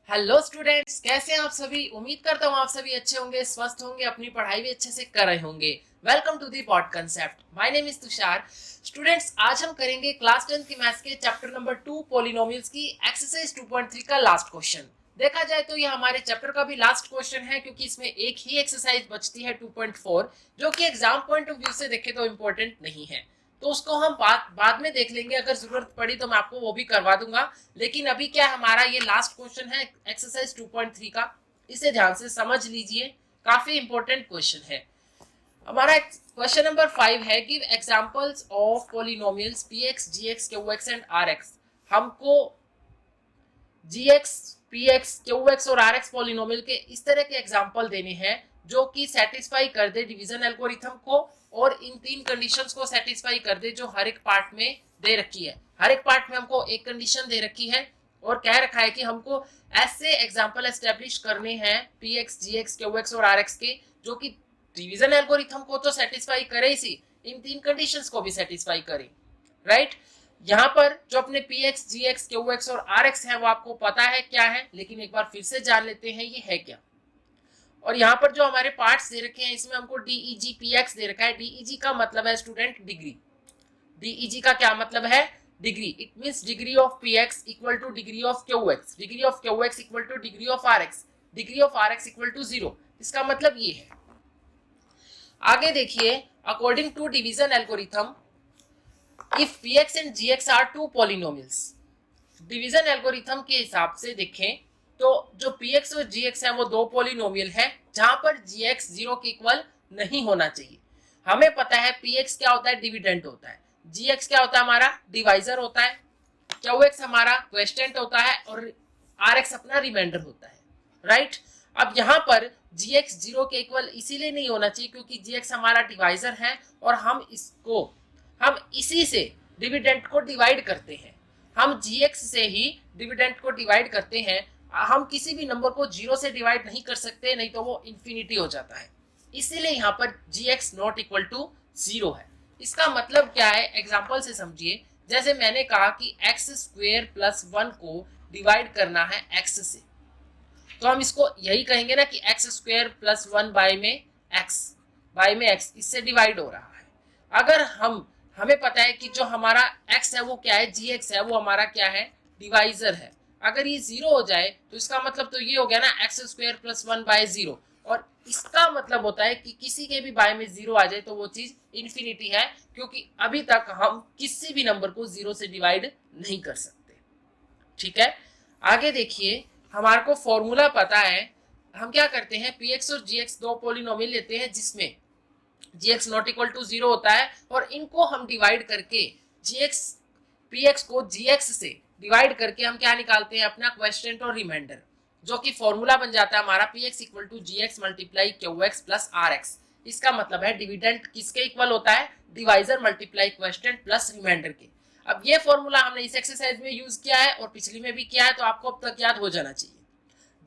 Hello students, कैसे हैं आप सभी। उम्मीद करता हूँ आप सभी अच्छे होंगे, स्वस्थ होंगे, अपनी पढ़ाई भी अच्छे से कर रहे होंगे। Welcome to the pod concept. My name is Tushar. Students, आज हम करेंगे क्लास 10 की मैथ्स के चैप्टर नंबर 2 पॉलिनोमियल्स की एक्सरसाइज 2.3 का लास्ट क्वेश्चन। देखा जाए तो ये हमारे चैप्टर का भी लास्ट क्वेश्चन है, क्योंकि इसमें एक ही एक्सरसाइज बचती है 2.4, जो कि एग्जाम पॉइंट ऑफ व्यू से देखे तो इम्पोर्टेंट नहीं है। तो उसको हम बाद में देख लेंगे, अगर जरूरत पड़ी तो मैं आपको वो भी करवा दूंगा। लेकिन अभी क्या हमारा ये लास्ट क्वेश्चन है एक्सरसाइज 2.3 का, इसे ध्यान से समझ लीजिए, काफी इंपॉर्टेंट क्वेश्चन है। हमारा क्वेश्चन नंबर 5 है, give examples of polynomials px gx qx and rx। हमको gx px qx और rx पॉलिनोमियल के इस तरह के एग्जांपल देने हैं जो कि सेटिस्फाई कर दे डिवीजन एल्गोरिथम को, और इन तीन कंडीशंस को सेटिस्फाई कर दे जो हर एक पार्ट में दे रखी है। हर एक पार्ट में हमको एक कंडीशन दे रखी है और कह रखा है कि हमको ऐसे एग्जांपल एस्टेब्लिश करने हैं px gx qx और rx के, जो कि डिवीजन एल्गोरिथम को तो सेटिस्फाई करे ही, इन तीन कंडीशंस को भी सेटिस्फाई करे। राइट, यहाँ पर जो अपने px gx qx और rx है वो आपको पता है क्या है, लेकिन एक बार फिर से जान लेते हैं ये है क्या। और यहाँ पर जो हमारे पार्ट्स दे रखे हैं इसमें हमको DEG PX दे रखा है। DEG का मतलब है स्टूडेंट डिग्री। DEG का क्या मतलब है? Degree. It means degree of PX equal to degree of QX, degree of QX equal to degree of RX, degree of RX equal to 0। इसका मतलब ये है। आगे देखिए, according to division algorithm, if PX and GX are two polynomials. Division algorithm के हिसाब से देखें तो जो px और gx है वो दो पॉलिनोमियल है, जहां पर gx 0 के इक्वल नहीं होना चाहिए। हमें पता है px क्या होता है, डिविडेंट होता है। gx क्या होता है, हमारा डिवाइजर होता है। qx हमारा क्वेश्चेंट होता है और rx अपना रिमाइंडर होता है। राइट, अब यहाँ पर gx 0 के इक्वल इसीलिए नहीं होना चाहिए क्योंकि gx हमारा डिवाइजर है और हम इसी से डिविडेंट को डिवाइड करते हैं। हम gx से ही डिविडेंट को डिवाइड करते हैं। हम किसी भी नंबर को 0 से डिवाइड नहीं कर सकते, नहीं तो वो इंफिनिटी हो जाता है। इसीलिए यहाँ पर gx नॉट इक्वल टू 0 है। इसका मतलब क्या है, एग्जांपल से समझिए। जैसे मैंने कहा कि x स्क्वेयर प्लस 1 को डिवाइड करना है x से, तो हम इसको यही कहेंगे ना कि x स्क्वेयर प्लस 1 बाय में x इससे डिवाइड हो रहा है। अगर हमें पता है कि जो हमारा x है वो क्या है, gx है, वो हमारा क्या है, डिवाइजर है। अगर ये 0 हो जाए तो इसका मतलब तो ये हो गया ना x स्क्वेयर प्लस 1 बाय 0, और इसका मतलब होता है कि किसी के भी बाय में 0 आ जाए तो वो चीज इन्फिनिटी है, क्योंकि अभी तक हम किसी भी नंबर को 0 से डिवाइड नहीं कर सकते। ठीक है, आगे देखिए, हमारे को फॉर्मूला पता है। हम क्या करते हैं, px और gx दो पॉलिनोमियल लेते हैं जिसमें gx नॉट इक्वल टू 0 होता है, और इनको हम डिवाइड करके px को gx से डिवाइड करके हम क्या निकालते हैं, अपना क्वेश्चन और रिमाइंडर, जो कि फॉर्मूला बन जाता है हमारा px equal to gx multiply qx plus rx। इसका मतलब है डिविडेंट किसके इक्वल होता है, divisor multiply question plus remainder के। अब ये फॉर्मूला हमने इस एक्सरसाइज में यूज किया है और पिछली में भी किया है, तो आपको अब तक याद हो जाना चाहिए।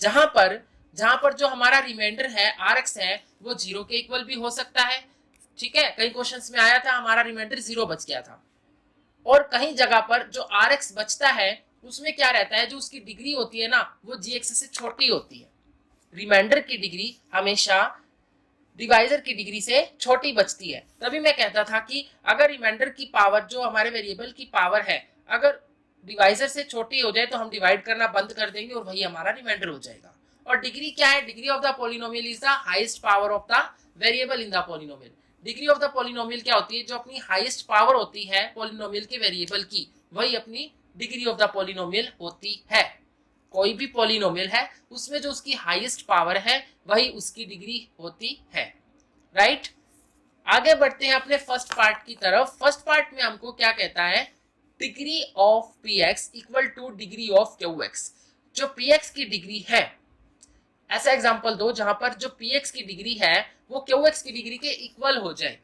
जहां पर जो हमारा रिमाइंडर है rx है वो 0 के इक्वल भी हो सकता है। ठीक है, कई क्वेश्चंस में आया था हमारा रिमाइंडर 0 बच गया था, और कहीं जगह पर जो rx बचता है उसमें क्या रहता है, जो उसकी डिग्री होती है ना वो gx से छोटी होती है। रिमाइंडर की डिग्री हमेशा डिवाइजर की डिग्री से छोटी बचती है। तभी मैं कहता था कि अगर रिमाइंडर की पावर, जो हमारे वेरिएबल की पावर है, अगर डिवाइजर से छोटी हो जाए तो हम डिवाइड करना बंद कर देंगे और वही हमारा रिमाइंडर हो जाएगा। और डिग्री क्या है, degree of the polynomial is the highest power of the variable in the polynomial. Degree of the polynomial क्या होती है, जो अपनी हाईएस्ट पावर होती है पॉलिनोमियल के वेरिएबल की, वही अपनी डिग्री ऑफ द पॉलिनोमियल होती है। कोई भी पॉलिनोमियल है उसमें जो उसकी हाईएस्ट पावर है वही उसकी डिग्री होती है। राइट, आगे बढ़ते हैं अपने फर्स्ट पार्ट की तरफ। फर्स्ट पार्ट में हमको क्या कहता है, degree of px equal to degree of qx। जो px की डिग्री है, ऐसा एग्जांपल दो जहां पर जो px की डिग्री है वो qx की डिग्री के इक्वल हो जाए।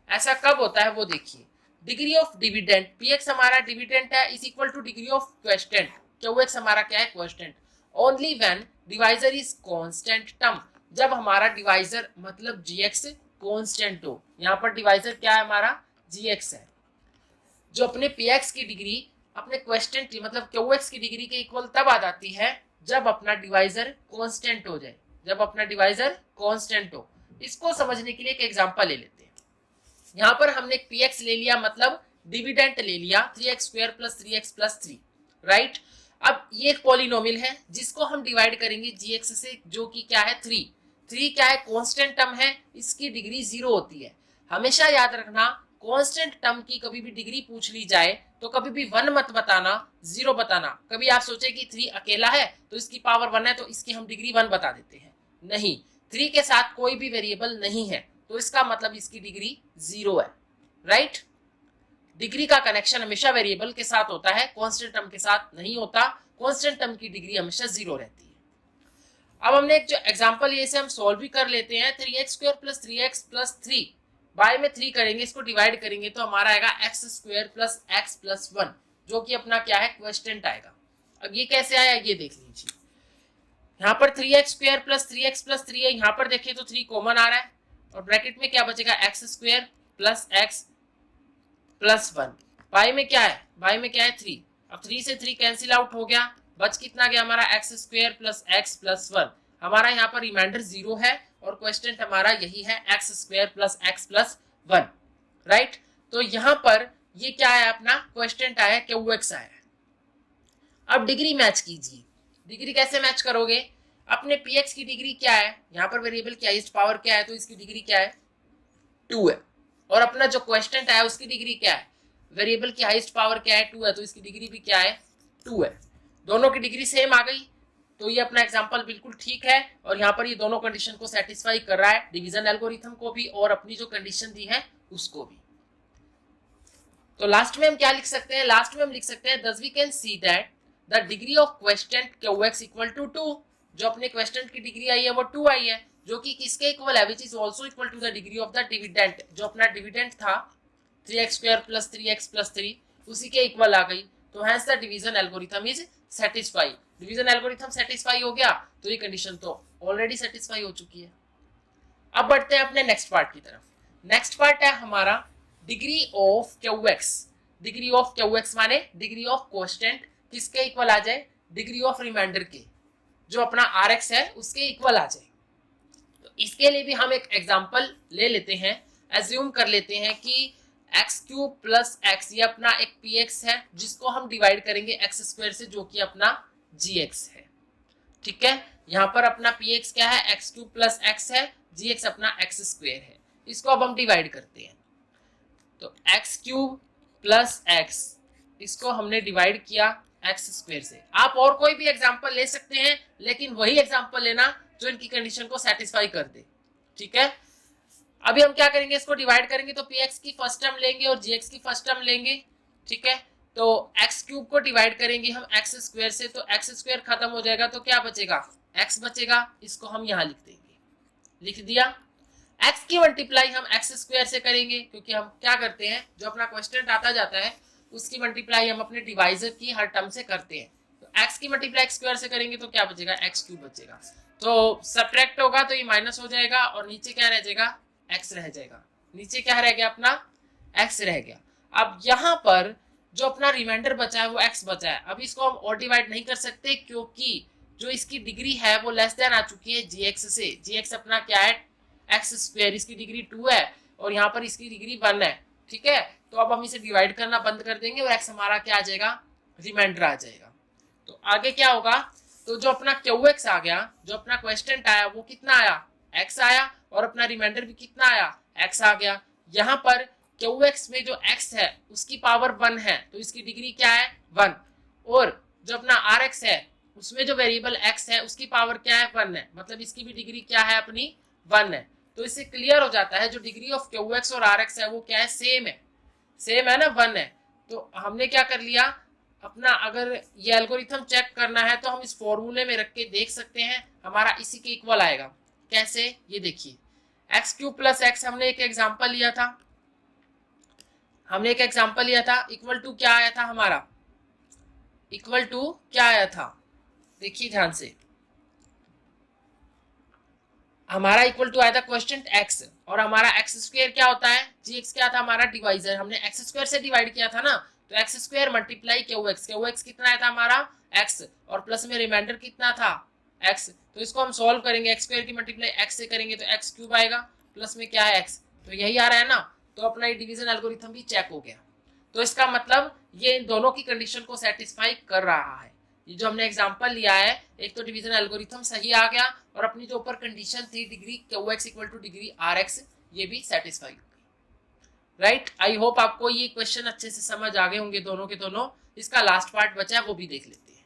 ऐसा कब होता है वो देखिए। डिग्री ऑफ डिविडेंट, px हमारा डिविडेंट है, is equal to degree of question, qx हमारा क्या है, question. Only when divisor is constant term, जब हमारा डिवाइजर मतलब gx कांस्टेंट हो। यहाँ पर डिवाइजर क्या है हमारा, gx है। जो अपने px की डिग्री अपने क्वेश्चन की मतलब qx की डिग्री के इक्वल तब आ जाती है जब अपना डिवाइजर कांस्टेंट हो जाए, जब अपना डिवाइजर कांस्टेंट हो। इसको समझने के लिए एक एग्जांपल ले लेते हैं। यहाँ पर हमने एक px ले लिया, मतलब डिविडेंट ले लिया 3x square plus 3x plus 3, right. अब ये एक पॉलिनोमियल है जिसको हम डिवाइड करेंगे gx से, जो कि क्या है 3। 3 क्या है, कांस्टेंट टर्म है, इसकी डिग्री 0 होती है। हमेशा याद रखना, कांस्टेंट टर्म की कभी भी डिग्री पूछ ली जाए तो कभी भी 1 मत बताना, 0 बताना। कभी आप सोचे कि 3 अकेला है तो इसकी पावर 1 है तो इसकी हम डिग्री 1 बता देते हैं, नहीं। 3 के साथ कोई भी वेरिएबल नहीं है तो इसका मतलब इसकी डिग्री 0 है, राइट। डिग्री का कनेक्शन हमेशा वेरिएबल के साथ होता है, कांस्टेंट टर्म के साथ नहीं होता। कांस्टेंट टर्म की डिग्री हमेशा 0 रहती है। अब हमने एक जो एग्जांपल ये से हम सॉल्व भी कर लेते हैं। 3x square plus 3x plus 3 bye में 3 करेंगे, इसको डिवाइड करेंगे तो हमारा आएगा x square plus x plus 1, जो कि अपना क्या है, क्वेश्चन आएगा। अब ये कैसे आया ये देख लीजिए। यहाँ पर 3x square plus 3x plus 3 है, यहाँ पर देखिए तो 3 कॉमन आ रहा है और ब्रैकेट में क्या बचेगा, x square plus x plus 1। By में क्या है, बाय में क्या है 3। अब 3 से 3 कैंसिल आउट हो गया, बच कितना गया हमारा x square plus x plus 1। हमारा यहाँ पर रिमाइंडर 0 है और क्वेश्चन हमारा यही है, x square plus x plus 1, right. तो यहाँ पर ये क्या है, अपना क्वेश्चन आया, QX आया। अब डिग्री मैच कीजिए। डिग्री कैसे मैच करोगे, अपने px की डिग्री क्या है, यहाँ पर वेरिएबल की हाईएस्ट पावर क्या है तो इसकी डिग्री क्या है, 2 है। और अपना जो क्वेश्चन है उसकी डिग्री क्या है, वेरिएबल की हाईएस्ट पावर क्या है, 2 है, तो इसकी डिग्री भी क्या है, 2 है। दोनों की डिग्री सेम आ गई तो ये अपना एग्जांपल बिल्कुल ठीक है और यहाँ पर ये दोनों कंडीशन को सेटिस्फाई कर रहा है, डिवीजन एल्गोरिथम को भी और अपनी जो कंडीशन दी है उसको भी। तो लास्ट में हम क्या लिख सकते हैं, लास्ट में हम लिख सकते हैं thus we can see that the degree of quotient QX equal to 2। जो अपने क्वेश्चन की डिग्री आई है वो 2 आई है, जो कि किसके इक्वल है, which is also equal to the degree of the dividend. जो अपना डिविडेंट था 3x square plus 3x plus 3, उसी के इक्वल आ गई। तो hence the division algorithm is satisfy. Division algorithm satisfy हो गया तो ये कंडीशन तो ऑलरेडी सेटिस्फाई हो चुकी है। अब बढ़ते हैं अपने नेक्स्ट पार्ट की तरफ। नेक्स्ट पार्ट है हमारा degree of QX। Degree of QX माने डिग्री ऑफ क्वोशिएंट किसके इक्वल आ जाए, डिग्री ऑफ रिमाइंडर के, जो अपना RX है उसके इक्वल आ जाए। तो इसके लिए भी हम एक एग्जांपल ले लेते हैं, एज्यूम कर लेते हैं कि x क्यूब प्लस x ये अपना एक px है जिसको हम डिवाइड करेंगे x स्क्वायर से, जो कि अपना gx है, ठीक है। यहाँ पर अपना px क्या है, x क्यूब प्लस x है, gx अपना x स्क्वायर है। इसको अब हम डिवाइड करते हैं तो x क्यूब प्लस x, इसको हमने डिवाइड किया x स्क्वायर से। आप और कोई भी एग्जांपल ले सकते हैं लेकिन वही एग्जांपल लेना जो इनकी कंडीशन को सेटिस्फाई कर दे, ठीक है। अभी हम क्या करेंगे, इसको डिवाइड करेंगे तो px की फर्स्ट टर्म लेंगे और gx की फर्स्ट टर्म लेंगे, ठीक है। तो x क्यूब को डिवाइड करेंगे हम x स्क्वायर से, तो x स्क्वायर खत्म हो जाएगा तो क्या बचेगा, x बचेगा। इसको हम यहाँ लिख देंगे, लिख दिया। x की मल्टीप्लाई हम x स्क्वायर से करेंगे क्योंकि हम क्या करते हैं, जो अपना क्वेश्चन आता जाता है उसकी मल्टीप्लाई हम अपने डिवाइजर की हर टर्म से करते हैं। तो x की मल्टीप्लाई x स्क्वायर से करेंगे तो क्या बचेगा, x क्यूब बचेगा। तो सब्ट्रैक्ट होगा तो ये माइनस हो जाएगा और नीचे क्या रह जाएगा, x रह जाएगा। नीचे क्या रह गया, अपना x रह गया। अब यहाँ पर जो अपना रिमाइंडर बचा है वो x बचा है। अब इसको हम और डिवाइड नहीं कर सकते क्योंकि जो इसकी डिग्री है वो लेस देन आ चुकी है gx से। gx अपना क्या है, x स्क्वायर, इसकी डिग्री 2 है और यहाँ पर इसकी डिग्री 1 है, ठीक है। तो अब हम इसे डिवाइड करना बंद कर देंगे और x हमारा क्या आ जाएगा, रिमाइंडर आ जाएगा। तो आगे क्या होगा, तो जो अपना QX आ गया, जो अपना क्वेश्चन आया वो कितना आया, x आया और अपना रिमाइंडर भी कितना आया, x आ गया। यहाँ पर QX में जो x है उसकी पावर 1 है तो इसकी डिग्री क्या है, 1। और जो अपना RX है उसमें जो वेरिएबल x है उसकी पावर क्या है, 1 है, मतलब इसकी भी डिग्री क्या है, अपनी 1 है। तो इससे क्लियर हो जाता है जो डिग्री ऑफ QX और RX है वो क्या है, सेम है, सेम है ना, 1 है। तो हमने क्या कर लिया अपना, अगर ये एल्गोरिथम चेक करना है तो हम इस फॉर्मूले में रख के देख सकते हैं, हमारा इसी के इक्वल आएगा। कैसे, ये देखिए, एक्स क्यूब प्लस एक्स हमने एक एग्जांपल लिया था, इक्वल टू क्या आया था हमारा, इक्वल टू क्या आया था, देखिए ध्यान से, हमारा इक्वल टू आया था क्वेश्चन x और हमारा x स्क्वायर क्या होता है, gx क्या था हमारा डिवाइजर, हमने x स्क्वायर से डिवाइड किया था ना, तो x square multiply Q x कितना आया था हमारा एक्स, और प्लस में रिमाइंडर कितना था एक्स। तो इसको हम सॉल्व करेंगे, एक्स स्क्वायर की मल्टीप्लाई एक्स से करेंगे तो एक्स क्यूब आएगा, प्लस में क्या है एक्स, तो यही आ रहा है ना। तो अपना ये डिवीजन एल्गोरिथम भी चेक हो गया। तो इसका मतलब ये इन दोनों की कंडीशन को सेटिस्फाई कर रहा है। ये जो हमने एग्जांपल लिया है, एक तो डिवीजन एल्गोरिथम सही आ गया, और अपनी जो ऊपर कंडीशन थी degree q x equal to degree r x, ये भी सेटिस्फाई हो गई। राइट, आई होप आपको ये क्वेश्चन अच्छे से समझ आ गए होंगे दोनों के दोनों। इसका लास्ट पार्ट बचा है, वो भी देख लेते हैं।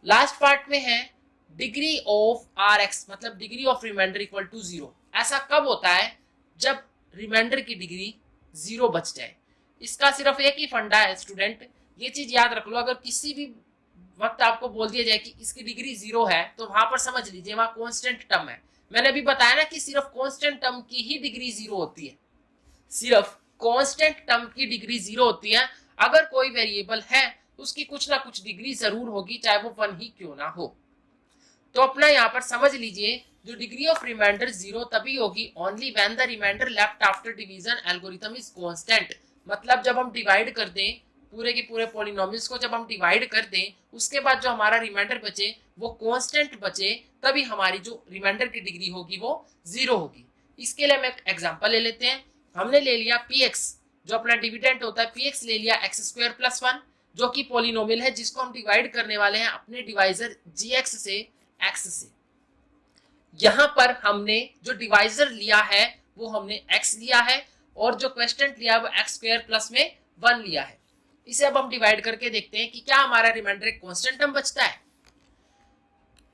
लास्ट पार्ट में है डिग्री ऑफ आर एक्स, मतलब degree of remainder equal to 0। ऐसा कब होता है, जब रिमाइंडर की डिग्री 0 बच जाए। इसका सिर्फ एक ही फंडा है स्टूडेंट, ये चीज याद रख लो। अगर किसी भी वक्त आपको बोल दिया जाए कि इसकी डिग्री 0 है, तो वहां पर समझ लीजिए वहां कांस्टेंट टर्म है। मैंने अभी बताया ना कि सिर्फ कांस्टेंट टर्म की ही डिग्री 0 होती है, सिर्फ कांस्टेंट टर्म की डिग्री 0 होती है। अगर कोई वेरिएबल है उसकी कुछ ना कुछ डिग्री जरूर होगी, चाहे वो 1 ही क्यों ना हो। तो अपना यहाँ पर समझ लीजिए, जो डिग्री ऑफ रिमाइंडर 0 तभी होगी only when the remainder left after division algorithm is constant. मतलब जब हम डिवाइड कर दें पूरे के पूरे पॉलिनोमियल्स को, जब हम डिवाइड कर दें उसके बाद जो हमारा रिमाइंडर बचे वो कांस्टेंट बचे, तभी हमारी जो रिमाइंडर की डिग्री होगी वो 0 होगी। इसके लिए हम एक एग्जांपल ले लेते हैं। हमने ले लिया px, जो अपना डिविडेंड होता है, px ले लिया एक्स स्क्वायर प्लस 1, जो कि पॉलिनोमियल है जिसको हम डिवाइड करने वाले हैं अपने डिवाइजर gx से x से। यहां पर हमने जो डिवाइजर लिया है वो हमने x लिया है, और जो क्वेश्चन लिया है वो एक्स स्क्वायर प्लस में 1 लिया है। इसे अब हम डिवाइड करके देखते हैं कि क्या हमारा रिमाइंडर एक कांस्टेंट टर्म बचता है।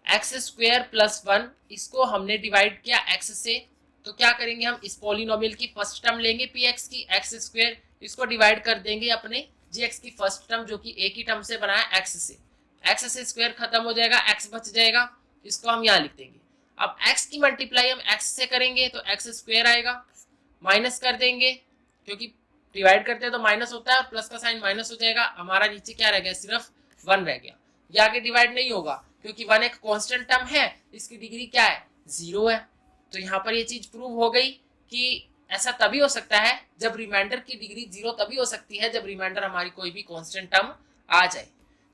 एक्स स्क्वायर प्लस 1, इसको हमने डिवाइड किया x से, तो क्या करेंगे हम इस पॉलिनोमियल की फर्स्ट टर्म लेंगे px की, एक्स स्क्वायर, इसको डिवाइड कर देंगे अपने gx की फर्स्ट टर्म जो कि एक ही टर्म से बना है x से। x से स्क्वायर खत्म हो जाएगा, x बच जाएगा, इसको हम यहाँ लिख देंगे। अब x की मल्टीप्लाई हम x से करेंगे तो x स्क्वायर आएगा, माइनस कर देंगे क्योंकि डिवाइड करते हैं तो माइनस होता है, और प्लस का साइन माइनस हो जाएगा। हमारा नीचे क्या रह गया, सिर्फ 1 रह गया। ये आगे डिवाइड नहीं होगा क्योंकि 1 एक कांस्टेंट टर्म है, इसकी डिग्री क्या है 0 है। तो यहाँ पर ये चीज प्रूव हो गई कि ऐसा तभी हो सकता है जब रिमाइंडर की डिग्री 0 तभी हो सकती है जब रिमाइंडर हमारी कोई भी कांस्टेंट टर्म आ जाए।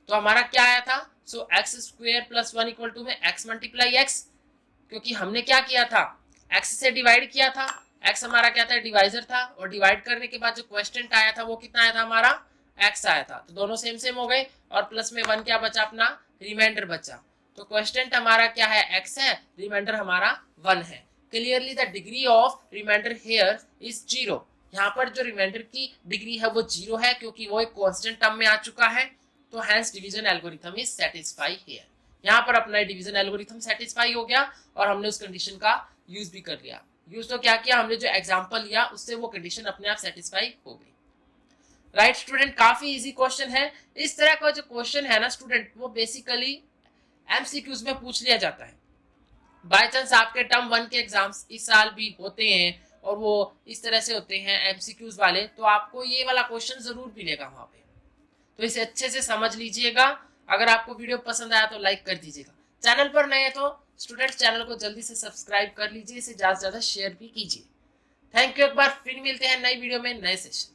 तो हमारा क्या आया था, so x square plus 1 equal to में एक्स मल्टीप्लाई एक्स, क्योंकि हमने क्या किया था x से डिवाइड किया था, x हमारा क्या था डिवाइजर था, और डिवाइड करने के बाद जो क्वेश्चन आया था वो कितना आया था हमारा x आया था। तो दोनों सेम सेम हो गए, और प्लस में 1 क्या बचा अपना रिमाइंडर बचा। तो क्वेश्चन हमारा क्या है x है, रिमाइंडर हमारा 1 है। Clearly the degree of remainder here is 0। यहाँ पर जो रिमाइंडर की डिग्री है वो 0 है क्योंकि वो एक कांस्टेंट टर्म में आ चुका है। तो hence division algorithm is satisfy here. यहाँ पर अपना डिवीजन एल्गोरिथम सेटिस्फाई हो गया और हमने उस कंडीशन का यूज भी कर लिया। यूज तो क्या किया हमने, जो एग्जांपल लिया उससे वो कंडीशन अपने आप सेटिस्फाई हो गई। राइट स्टूडेंट, काफी इजी क्वेश्चन है। इस तरह का जो क्वेश्चन है ना स्टूडेंट, वो बेसिकली एमसीक्यूज में पूछ लिया जाता है। बाय चांस आपके टर्म 1 के एग्जाम्स इस साल भी होते हैं और वो इस तरह से होते हैं एमसीक्यूज वाले, तो आपको ये वाला क्वेश्चन जरूर मिलेगा वहां पे। तो इसे अच्छे से समझ लीजिएगा। अगर आपको वीडियो पसंद आया तो लाइक कर दीजिएगा। चैनल पर नए हैं तो स्टूडेंट्स चैनल को जल्दी से सब्सक्राइब कर लीजिए, इसे ज्यादा से ज्यादा शेयर भी कीजिए। Thank you. एक बार फिर मिलते हैं नई वीडियो में नए सेशन।